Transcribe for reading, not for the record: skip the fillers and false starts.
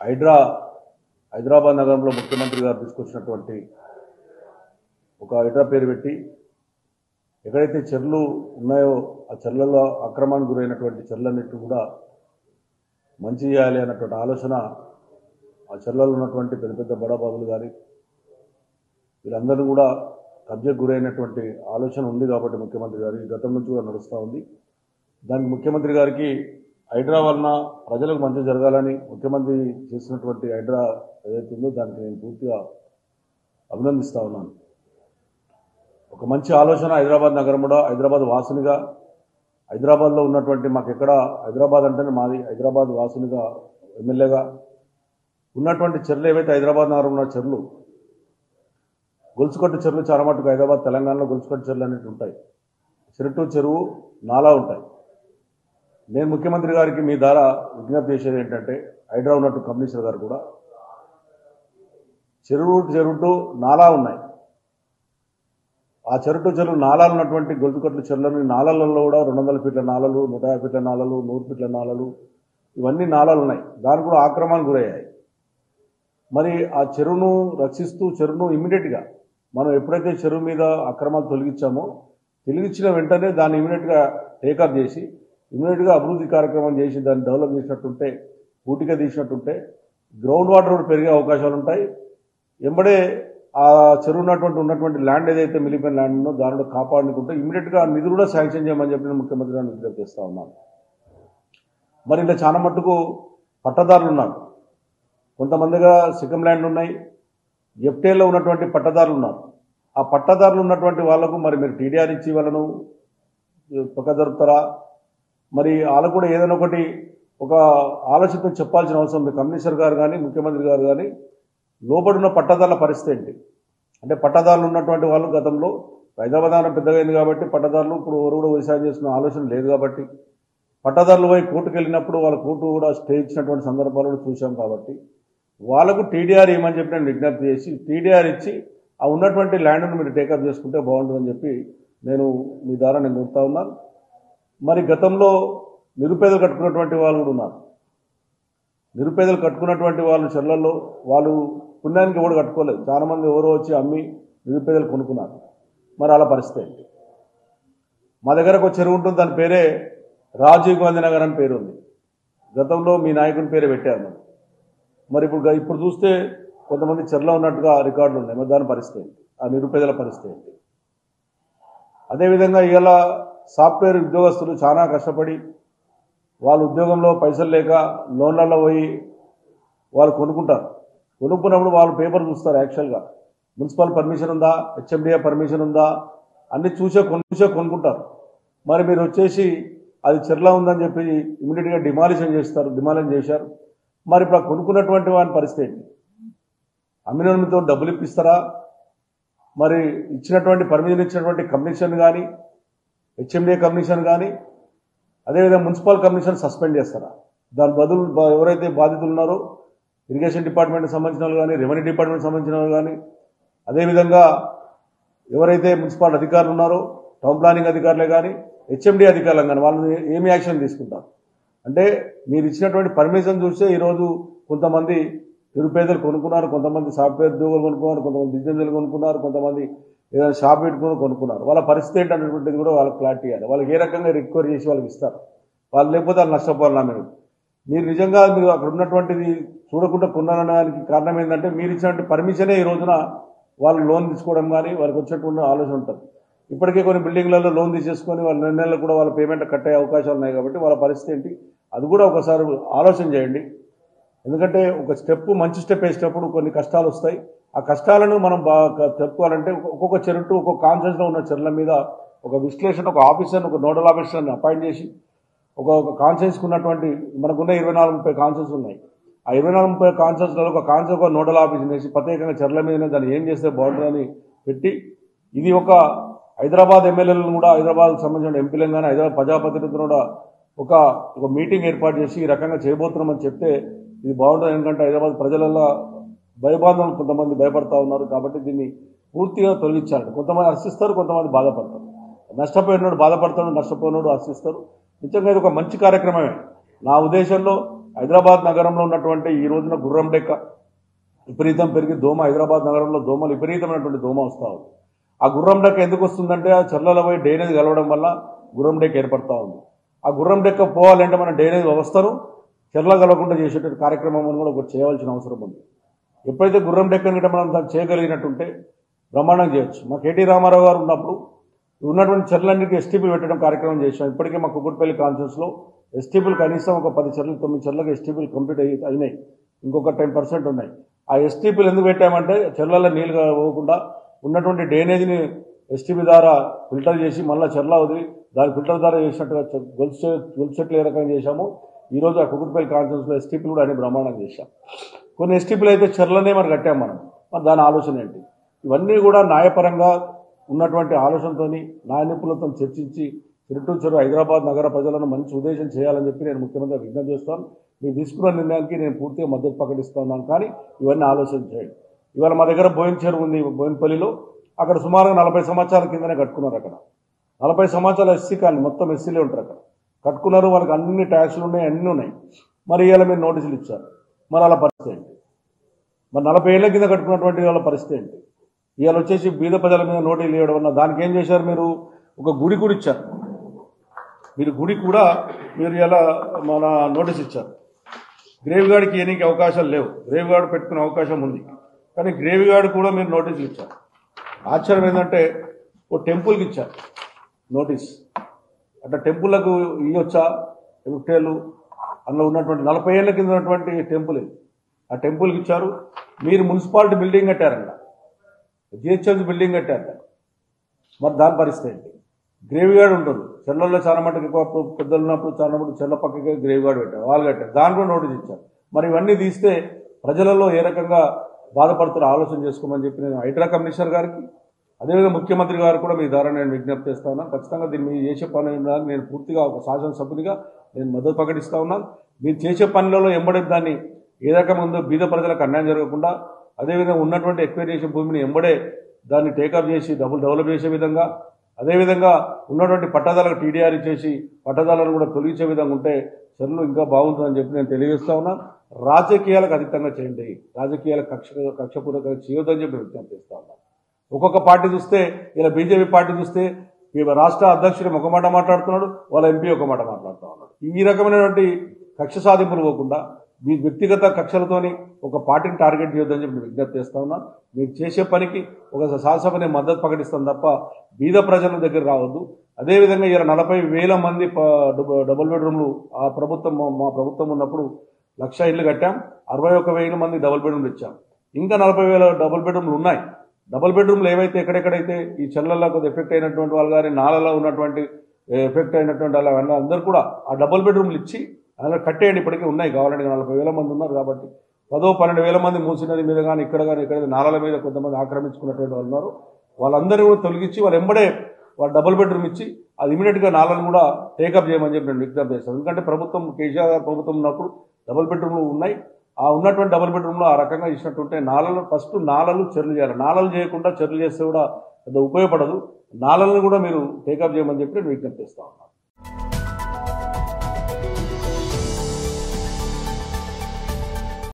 హైదరాబాద్ నగరంలో ముఖ్యమంత్రి గారు తీసుకొచ్చినటువంటి ఒక హైడ్రా పేరు పెట్టి ఎక్కడైతే చెర్లు ఉన్నాయో ఆ చెర్లలో అక్రమానికి గురైనటువంటి చెర్లన్నింటినీ కూడా మంచి చేయాలి అన్నటువంటి ఆలోచన ఆ చెర్లలో ఉన్నటువంటి పెద్ద పెద్ద బడాబాబులు కానీ వీళ్ళందరూ కూడా కబ్జకు గురైనటువంటి ఆలోచన ఉంది కాబట్టి ముఖ్యమంత్రి గారు ఈ గతం నుంచి కూడా నడుస్తూ ఉంది. దానికి ముఖ్యమంత్రి గారికి హైడ్రా వలన ప్రజలకు మంచి జరగాలని ముఖ్యమంత్రి చేసినటువంటి హైడ్రా ఏదైతే ఉందో దానికి నేను పూర్తిగా అభినందిస్తూ ఉన్నాను. ఒక మంచి ఆలోచన హైదరాబాద్ నగరం కూడా హైదరాబాద్ వాసునిగా హైదరాబాద్లో ఉన్నటువంటి మాకు ఎక్కడ హైదరాబాద్ అంటేనే మాది హైదరాబాద్ వాసునిగా ఎమ్మెల్యేగా ఉన్నటువంటి చెర్లు ఏవైతే హైదరాబాద్ నగరం ఉన్న చెర్లు గొలుసుకట్టు చెరువులు చాలా మటుకు హైదరాబాద్ తెలంగాణలో గొలుసుకట్టు చెరువులు అనేవి ఉంటాయి. చెరుటు చెరువు నాలా ఉంటాయి. నేను ముఖ్యమంత్రి గారికి మీ ద్వారా విజ్ఞప్తి చేసేది ఏంటంటే హైడ్రా ఉన్నట్టు కమిషనర్ గారు కూడా చెరుటు నాలా ఉన్నాయి. ఆ చెరువు నాలాలు ఉన్నటువంటి గొలుసుకట్టు చెరువులని నాలలలో కూడా 200 ఫీట్ల నాలలు 150 ఫీట్ల నాలలు 100 ఫీట్ల నాలలు ఇవన్నీ నాలాలు ఉన్నాయి. దానికి కూడా ఆక్రమణకు గురయ్యాయి. మరి ఆ చెరువును రక్షిస్తూ చెరువును ఇమ్మీడియట్గా మనం ఎప్పుడైతే చెరువు మీద అక్రమాలు తొలగించిన వెంటనే దాన్ని ఇమ్మీడియట్గా టేకప్ చేసి ఇమ్మీడియట్గా అభివృద్ధి కార్యక్రమం చేసి దాన్ని డెవలప్ చేసినట్టుంటే పూర్తిగా తీసినట్టుంటే గ్రౌండ్ వాటర్ కూడా పెరిగే అవకాశాలు ఉంటాయి. ఎంబడే ఆ చెరువు ఉన్నటువంటి ల్యాండ్ ఏదైతే మిలిపోయిన ల్యాండ్ ఉందో దానిలో కాపాడుకుంటే ఇమ్మీడియట్గా నిధులు కూడా శాంక్షన్ చేయమని చెప్పి నేను ముఖ్యమంత్రి గారిని విజ్ఞప్తి చేస్తూ ఉన్నాను. మరి ఇలా చాలా మట్టుకు పట్టదారులు ఉన్నారు. కొంతమందిగా సికం ల్యాండ్ ఉన్నాయి. ఎఫ్టీఏలో ఉన్నటువంటి పట్టదారులు ఉన్నారు. ఆ పట్టదారులు ఉన్నటువంటి వాళ్లకు మరి మీరు టీడీఆర్ ఇచ్చి వాళ్ళను పక్క జరుపుతారా? మరి వాళ్ళకు కూడా ఏదైనా ఒకటి ఒక ఆలోచనతో చెప్పాల్సిన అవసరం ఉంది. కమిషనర్ గారు కానీ ముఖ్యమంత్రి గారు కానీ లోబడిన పట్టదారుల పరిస్థితి ఏంటి అంటే పట్టదారులు ఉన్నటువంటి వాళ్ళు గతంలో హైదరాబాద్ నగరం పెద్దగా అయింది కాబట్టి పట్టదారులు ఇప్పుడు ఎవరు కూడా వ్యవసాయం చేసుకునే ఆలోచన లేదు కాబట్టి పట్టదారులు పోయి కోర్టుకు వెళ్ళినప్పుడు వాళ్ళ కోర్టు కూడా స్టే ఇచ్చినటువంటి సందర్భాలు కూడా చూసాం కాబట్టి వాళ్ళకు టీడీఆర్ ఏమని చెప్పి నేను విజ్ఞప్తి చేసి టీడీఆర్ ఇచ్చి ఆ ఉన్నటువంటి ల్యాండ్ను మీరు టేకప్ చేసుకుంటే బాగుంటుందని చెప్పి నేను మీ ద్వారా నేను కోరుతా ఉన్నాను. మరి గతంలో నిరుపేదలు కట్టుకున్నటువంటి వాళ్ళు కూడా ఉన్నారు. నిరుపేదలు కట్టుకున్నటువంటి వాళ్ళు చెర్లలో వాళ్ళు పుణ్యానికి ఎవరు కట్టుకోలేదు. చాలామంది ఎవరో వచ్చి అమ్మి నిరుపేదలు కొనుక్కున్నారు. మరి అలా పరిస్థితి ఏంటి? మా దగ్గర ఒక చెరువు ఉంటుంది. దాని పేరే రాజీవ్ గాంధీ నగర్ అని పేరు ఉంది. గతంలో మీ నాయకుని పేరే పెట్టారు. మరి ఇప్పుడు చూస్తే కొంతమంది చెర్లో ఉన్నట్టుగా రికార్డులు ఉన్నాయి. మరి దాని పరిస్థితి ఏంటి? ఆ నిరుపేదల పరిస్థితి ఏంటి? అదేవిధంగా ఇవాళ సాఫ్ట్వేర్ ఉద్యోగస్తులు చాలా కష్టపడి వాళ్ళు ఉద్యోగంలో పైసలు లేక లోన్లలో పోయి వాళ్ళు కొనుక్కుంటారు. కొనుక్కున్నప్పుడు వాళ్ళు పేపర్ చూస్తారు. యాక్చువల్గా మున్సిపల్ పర్మిషన్ ఉందా, హెచ్ఎండిఏ పర్మిషన్ ఉందా అన్ని చూసే కొనుక్కుంటారు. మరి మీరు వచ్చేసి అది చెర్లా ఉందని చెప్పి ఇమీడియట్గా డిమాలిషన్ చేశారు. మరి ఇప్పుడు కొనుక్కున్నటువంటి వాని పరిస్థితి ఏంటి? అమ్మినతో డబ్బులు ఇప్పిస్తారా? మరి పర్మిషన్ ఇచ్చినటువంటి కమిషన్ కానీ హెచ్ఎండిఏ కమిషన్ కానీ అదేవిధంగా మున్సిపల్ కమిషన్ సస్పెండ్ చేస్తారా? దాని బదులు ఎవరైతే బాధితులు ఉన్నారో ఇరిగేషన్ డిపార్ట్మెంట్కి సంబంధించిన వాళ్ళు కానీ రెవెన్యూ డిపార్ట్మెంట్కి సంబంధించిన వాళ్ళు కానీ అదేవిధంగా ఎవరైతే మున్సిపల్ అధికారులు ఉన్నారో టౌన్ ప్లానింగ్ అధికారులే కానీ హెచ్ఎండిఏ అధికారులు కానీ వాళ్ళు ఏమి యాక్షన్ తీసుకుంటారు? అంటే మీరు ఇచ్చినటువంటి పర్మిషన్ చూస్తే ఈరోజు కొంతమంది నిరుపేదలు కొనుక్కున్నారు, కొంతమంది సాఫ్ట్వేర్ ఉద్యోగులు కొనుక్కున్నారు, కొంతమంది బిజినెస్లు కొనుక్కున్నారు, కొంతమంది ఏదైనా షాప్ పెట్టుకుని కొనుక్కున్నారు. వాళ్ళ పరిస్థితి ఏంటనేటువంటిది కూడా వాళ్ళకి క్లారిటీ ఇవ్వాలి. వాళ్ళకి ఏ రకంగా రికవరీ చేసి వాళ్ళకి ఇస్తారు? వాళ్ళు లేకపోతే వాళ్ళు నష్టపోవాలి. మీరు నిజంగా మీరు అక్కడ ఉన్నటువంటిది చూడకుండా కొన్నారనడానికి కారణం ఏంటంటే మీరు ఇచ్చినటువంటి పర్మిషనే ఈ రోజున వాళ్ళు లోన్ తీసుకోవడం కానీ వాళ్ళకి వచ్చేటువంటి ఆలోచన ఉంటుంది. ఇప్పటికే కొన్ని బిల్డింగ్లలో లోన్ తీసేసుకొని వాళ్ళ నెలలు కూడా వాళ్ళ పేమెంట్ కట్టే అవకాశాలు ఉన్నాయి కాబట్టి వాళ్ళ పరిస్థితి ఏంటి అది కూడా ఒకసారి ఆలోచన చేయండి. ఎందుకంటే ఒక మంచి స్టెప్ వేసేటప్పుడు కొన్ని కష్టాలు వస్తాయి. ఆ కష్టాలను మనం బాగా చెప్పుకోవాలంటే ఒక్కొక్క చెరువు ఒక్కొక్క కాన్ఫరెన్స్లో ఉన్న చెరువుల మీద ఒక విశ్లేషణ ఒక ఆఫీసర్ని ఒక నోడల్ ఆఫీసర్ని అపాయింట్ చేసి ఒక కాన్ఫరెన్స్కి ఉన్నటువంటి మనకున్న 24-30 కాన్ఫరెన్స్ ఉన్నాయి. ఆ 24-30 కాన్ఫరెన్స్లలో ఒక నోడల్ ఆఫీసర్ వేసి ప్రత్యేకంగా చెరువుల మీదనే దాన్ని ఏం చేస్తే బాగుంటుందని పెట్టి ఇది ఒక హైదరాబాద్ ఎమ్మెల్యేలను కూడా హైదరాబాద్కు సంబంధించిన ఎంపీలను కానీ హైదరాబాద్ ప్రజాప్రతినిధులను కూడా ఒక మీటింగ్ ఏర్పాటు చేసి ఈ రకంగా చేయబోతున్నామని చెప్తే ఇది బాగుంటుంది. ఎందుకంటే హైదరాబాద్ ప్రజలలో భయబాధలు కొంతమంది భయపడతా ఉన్నారు కాబట్టి దీన్ని పూర్తిగా తొలగించాలి. కొంతమంది హర్షిస్తారు, కొంతమంది బాధపడతారు. నష్టపోయినోడు బాధపడతాడు, నష్టపోయినోడు హర్షిస్తారు. నిజంగా ఇది ఒక మంచి కార్యక్రమమే. నా ఉద్దేశంలో హైదరాబాద్ నగరంలో ఉన్నటువంటి ఈ రోజున గుర్రం డెక్క విపరీతం పెరిగి దోమ, హైదరాబాద్ నగరంలో దోమలు విపరీతమైనటువంటి దోమ వస్తూ ఉంది. ఆ గుర్రం డెక్క ఎందుకు వస్తుందంటే ఆ చెర్లలో పోయి డ్రైనేజ్ కలవడం వల్ల గుర్రం డెక్క ఏర్పడతా ఉంది. ఆ గుర్రం డెక్క పోవాలంటే మన డ్రైనేజ్ వ్యవస్థను చెర్ల కలవకుండా చేసేటువంటి కార్యక్రమం కూడా ఒకటి చేయవలసిన అవసరం ఉంది. ఎప్పుడైతే గుర్రం డెక్కని గిట్ట మనం దాన్ని చేయగలిగినట్టుంటే బ్రహ్మాండం చేయొచ్చు. మా కేటీ రామారావు గారు ఉన్నప్పుడు ఉన్నటువంటి చెర్లన్నిటికీ ఎస్టీపీలు పెట్టడం కార్యక్రమం చేశాం. ఇప్పటికే మా కుకుట్పల్లి కాన్ఫరెన్స్లో ఎస్టీపీలు కనీసం ఒక 10 చెర్లు 9 చెర్లకు ఎస్టీపీలు కంప్లీట్ అయినాయి. ఇంకొక 10% ఉన్నాయి. ఆ ఎస్టీపీలు ఎందుకు పెట్టామంటే చెర్లలో నీళ్లు పోకుండా ఉన్నటువంటి డ్రైనేజీని ఎస్టీపీ ద్వారా ఫిల్టర్ చేసి మళ్ళీ చెర్ల వదిలి దాని ఫిల్టర్ ద్వారా చేసినట్టుగా గొలుసు చెట్లు ఏ రకంగా చేశాము. ఈరోజు ఆ కుకుట్పల్లి కాన్ఫరెన్స్లో ఎస్టీపీలు కూడా అన్ని బ్రహ్మాండం చేశాం. కొన్ని ఎస్టీపీలు అయితే చెర్లనే మరి కట్టాం మనం. మరి దాని ఆలోచన ఏంటి? ఇవన్నీ కూడా న్యాయపరంగా ఉన్నటువంటి ఆలోచనతో న్యాయ నిపుణులతో చర్చించి చెరు హైదరాబాద్ నగర ప్రజలను మంచి ఉద్దేశం చేయాలని చెప్పి నేను ముఖ్యమంత్రి విజ్ఞప్తి చేస్తాను. మీరు తీసుకున్న నిర్ణయానికి నేను పూర్తిగా మద్దతు ప్రకటిస్తున్నాను. కానీ ఇవన్నీ ఆలోచన చేయండి. ఇవాళ మా దగ్గర బోయిన చెరువు ఉంది బోయినపల్లిలో. అక్కడ సుమారుగా 40 సంవత్సరాల కిందనే కట్టుకున్నారు. అక్కడ 40 సంవత్సరాల ఎస్సీ కానీ మొత్తం ఎస్సీలే ఉంటారు అక్కడ. కట్టుకున్నారు, వాళ్ళకి అన్ని ట్యాక్స్లు ఉన్నాయి, అన్నీ ఉన్నాయి. మరి ఇవాళ మీరు నోటీసులు ఇచ్చారు. మరి అలా పరిస్థితి ఏంటి? మరి 40 ఏళ్ల కింద కట్టుకున్నటువంటి వాళ్ళ పరిస్థితి ఏంటి? ఇవాళ వచ్చేసి బీద ప్రజల మీద నోటీసులు ఇవ్వడం వల్ల దానికి ఏం చేశారు? మీరు ఒక గుడి కూడా ఇచ్చారు. మీరు గుడి కూడా మీరు ఇలా మన నోటీస్ ఇచ్చారు. గ్రేవ్ గార్డ్కి ఏనికి అవకాశాలు లేవు. గ్రేవ్ గార్డ్ పెట్టుకునే అవకాశం ఉంది, కానీ గ్రేవ్ గార్డ్ కూడా మీరు నోటీసులు ఇచ్చారు. ఆశ్చర్యం ఏంటంటే ఓ టెంపుల్కి ఇచ్చారు నోటీస్. అట్లా టెంపుల్లకు ఇవ్వచ్చా? ఎఫెక్టేలు అందులో ఉన్నటువంటి 40 ఏళ్ల కింద ఉన్నటువంటి టెంపుల్ ఇది. ఆ టెంపుల్కి ఇచ్చారు. మీరు మున్సిపాలిటీ బిల్డింగ్ కట్టారంట, జిహెచ్ఎంసీ బిల్డింగ్ కట్టారట. మరి దాని పరిస్థితి ఏంటి? గ్రేవ్ గార్డ్ ఉంటుంది. చెర్లలో చాలా మటుకు ఎక్కువ పెద్దలు ఉన్నప్పుడు చాలా మటుకు చెర్ల పక్కకే గ్రేవ్ గార్డ్ పెట్టారు, వాళ్ళు కట్టారు. దాని కూడా నోటీస్ ఇచ్చారు. మరి ఇవన్నీ తీస్తే ప్రజలలో ఏ రకంగా బాధపడుతారో ఆలోచన చేసుకోమని చెప్పి నేను హైడ్రా కమిషనర్ గారికి, అదేవిధంగా ముఖ్యమంత్రి గారు కూడా మీ ద్వారా నేను విజ్ఞప్తి చేస్తా ఉన్నాను. ఖచ్చితంగా దీన్ని మీరు చేసే పని నేను పూర్తిగా ఒక శాసనసభ్యునిగా నేను మద్దతు ప్రకటిస్తూ ఉన్నాను. మీరు చేసే పనులలో ఎంబడే దాన్ని ఏ రకంగా ఉందో బీద ప్రజలకు అన్యాయం జరగకుండా, అదేవిధంగా ఉన్నటువంటి ఎక్వైర్ చేసే భూమిని ఎంబడే దాన్ని టేకప్ చేసి డెవలప్ చేసే విధంగా, అదేవిధంగా ఉన్నటువంటి పట్టదారులకు టీడీఆర్ ఇచ్చేసి పట్టదారులను కూడా తొలగించే విధంగా ఉంటే చెర్లు ఇంకా బాగుంటుందని చెప్పి నేను తెలియజేస్తా ఉన్నాను. రాజకీయాలకు అతీతంగా చేయండి, రాజకీయాలకు కక్షపూర్వకంగా చేయొద్దని చెప్పి విజ్ఞప్తి చేస్తా ఉన్నాను. ఒక్కొక్క పార్టీ చూస్తే, ఇలా బీజేపీ పార్టీ చూస్తే రాష్ట్ర అధ్యక్షుడు ఒక మాట మాట్లాడుతున్నాడు, వాళ్ళ ఎంపీ ఒక మాట మాట్లాడుతూ ఉన్నాడు. ఈ రకమైనటువంటి కక్ష సాధింపులు పోకుండా మీ వ్యక్తిగత కక్షలతోని ఒక పార్టీని టార్గెట్ చేయొద్దని చెప్పి విజ్ఞప్తి చేస్తా ఉన్నాను. మీరు చేసే పనికి ఒక శాసనసభని మద్దతు ప్రకటిస్తాను తప్ప బీద ప్రజల దగ్గర రావద్దు. అదేవిధంగా ఇలా 40,000 మంది డబుల్ బెడ్రూమ్లు ఆ ప్రభుత్వం మా ప్రభుత్వం ఉన్నప్పుడు 1,00,000 ఇళ్ళు కట్టాం. 61,000 మంది డబుల్ బెడ్రూమ్లు ఇచ్చాం. ఇంకా 40,000 డబుల్ బెడ్రూమ్లు ఉన్నాయి. డబుల్ బెడ్రూమ్లు ఏవైతే ఎక్కడెక్కడైతే ఈ చెర్లలో కొద్దిగా ఎఫెక్ట్ అయినటువంటి వాళ్ళు కానీ నాలలో ఉన్నటువంటి ఎఫెక్ట్ అయినటువంటి వాళ్ళ అందరూ కూడా ఆ డబుల్ బెడ్రూమ్లు ఇచ్చి అలా కట్టేయండి. ఇప్పటికీ ఉన్నాయి, కావాలంటే 40,000 మంది ఉన్నారు కాబట్టి 10-12,000 మంది మూసినది మీద కానీ ఇక్కడ నాలల మీద కొంతమంది ఆక్రమించుకున్నటువంటి వాళ్ళు ఉన్నారు. వాళ్ళందరూ కూడా తొలగించి వాళ్ళు ఎంబడే వాళ్ళు డబుల్ బెడ్రూమ్ ఇచ్చి అది ఇమీడియట్గా నాలను కూడా టేకప్ చేయమని చెప్పి నేను విజ్ఞప్తి చేస్తాను. ఎందుకంటే ప్రభుత్వం కేసీఆర్ గారు ప్రభుత్వం ఉన్నప్పుడు డబుల్ బెడ్రూమ్లు ఉన్నాయి. ఆ ఉన్నటువంటి డబుల్ బెడ్రూమ్లో ఆ రకంగా ఇచ్చినట్టుంటే నాలలు ఫస్ట్ నాలలు చెర్లు చేయాలి. నాలలు చేయకుండా చెర్లు చేస్తే కూడా పెద్ద ఉపయోగపడదు. నాలలను కూడా మీరు టేకప్ చేయమని చెప్పి నేను విజ్ఞప్తి చేస్తా ఉన్నాను.